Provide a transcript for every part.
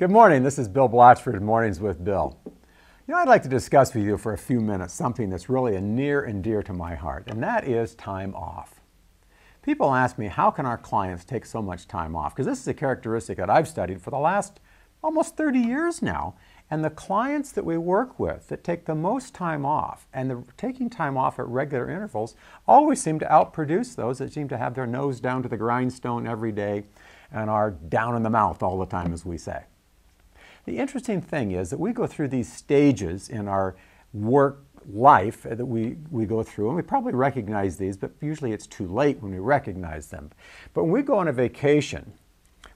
Good morning. This is Bill Blatchford, Mornings with Bill. I'd like to discuss with you for a few minutes something that's really near and dear to my heart, and that is time off. People ask me, how can our clients take so much time off? Because this is a characteristic that I've studied for the last almost 30 years now. And the clients that we work with that take the most time off and taking time off at regular intervals always seem to outproduce those that seem to have their nose down to the grindstone every day and are down in the mouth all the time, as we say. The interesting thing is that we go through these stages in our work life that we go through, and we probably recognize these, but usually it's too late when we recognize them. But when we go on a vacation,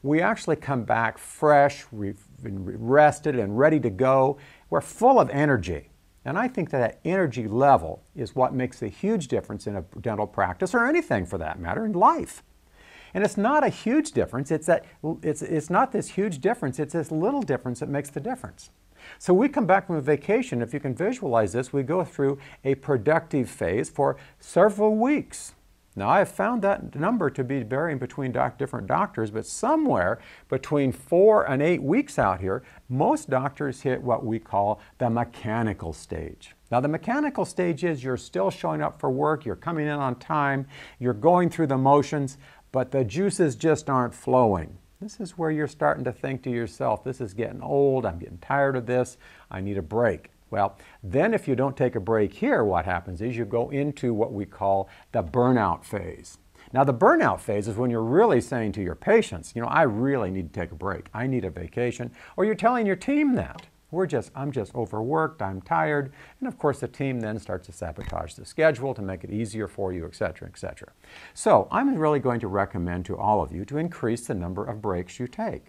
we actually come back fresh, we've been rested and ready to go. We're full of energy. And I think that energy level is what makes a huge difference in a dental practice, or anything for that matter, in life. And it's not a huge difference, it's not this huge difference, it's this little difference that makes the difference. So we come back from a vacation, if you can visualize this, we go through a productive phase for several weeks. Now, I have found that number to be varying between different doctors, but somewhere between 4 and 8 weeks out here, most doctors hit what we call the mechanical stage. Now, the mechanical stage is you're still showing up for work, you're coming in on time, you're going through the motions, but the juices just aren't flowing. This is where you're starting to think to yourself, this is getting old, I'm getting tired of this, I need a break. Well, then if you don't take a break here, what happens is you go into what we call the burnout phase. Now, the burnout phase is when you're really saying to your patients, I really need to take a break, I need a vacation, or you're telling your team that. I'm just overworked, I'm tired, and of course the team then starts to sabotage the schedule to make it easier for you, etc., etc. So I'm really going to recommend to all of you to increase the number of breaks you take.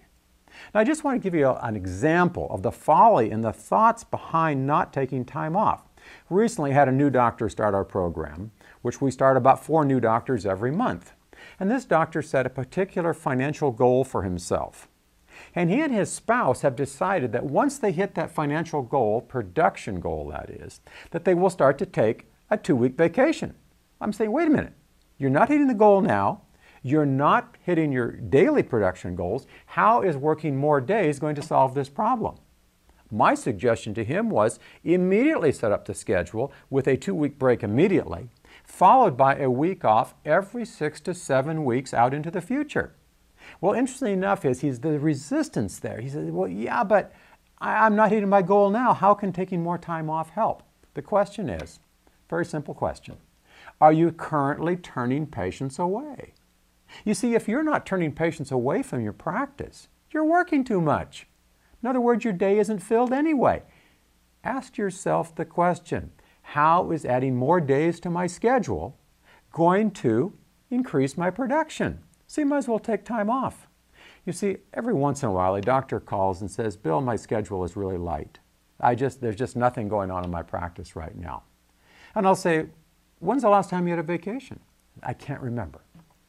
Now I just want to give you an example of the folly and the thoughts behind not taking time off. We recently had a new doctor start our program, which we start about 4 new doctors every month. And this doctor set a particular financial goal for himself. And he and his spouse have decided that once they hit that financial goal, production goal that is, that they will start to take a 2-week vacation. I'm saying, wait a minute, you're not hitting the goal now, you're not hitting your daily production goals, how is working more days going to solve this problem? My suggestion to him was immediately set up the schedule with a 2-week break immediately, followed by a week off every 6 to 7 weeks out into the future. Well, interesting enough is the resistance there. He says, well, yeah, but I'm not hitting my goal now. How can taking more time off help? The question is, very simple question, are you currently turning patients away? You see, if you're not turning patients away from your practice, you're working too much. In other words, your day isn't filled anyway. Ask yourself the question, how is adding more days to my schedule going to increase my production? So you might as well take time off. You see, every once in a while, a doctor calls and says, Bill, my schedule is really light. There's just nothing going on in my practice right now. And I'll say, when's the last time you had a vacation? I can't remember.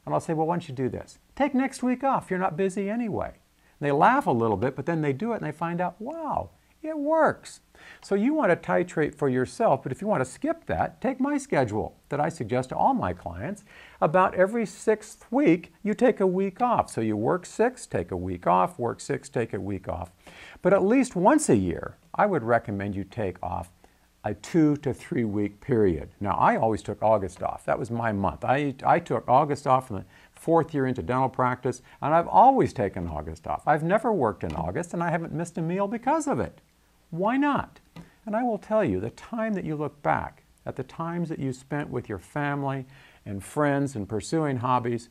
And I'll say, well, why don't you do this? Take next week off. You're not busy anyway. And they laugh a little bit, but then they do it and they find out, wow, it works. So you want to titrate for yourself, but if you want to skip that, take my schedule that I suggest to all my clients. About every 6th week, you take a week off. So you work 6, take a week off, work 6, take a week off. But at least once a year, I would recommend you take off a 2 to 3 week period. Now, I always took August off. That was my month. I took August off from the 4th year into dental practice, and I've always taken August off. I've never worked in August, and I haven't missed a meal because of it. Why not? And I will tell you, the time that you look back at the times that you spent with your family and friends and pursuing hobbies,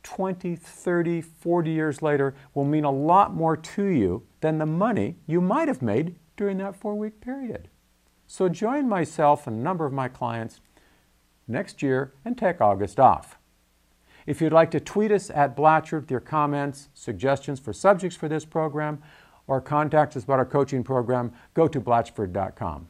20, 30, 40 years later will mean a lot more to you than the money you might have made during that 4-week period. So join myself and a number of my clients next year and take August off. If you'd like to tweet us at Blatchford with your comments, suggestions for subjects for this program, or contact us about our coaching program, go to blatchford.com.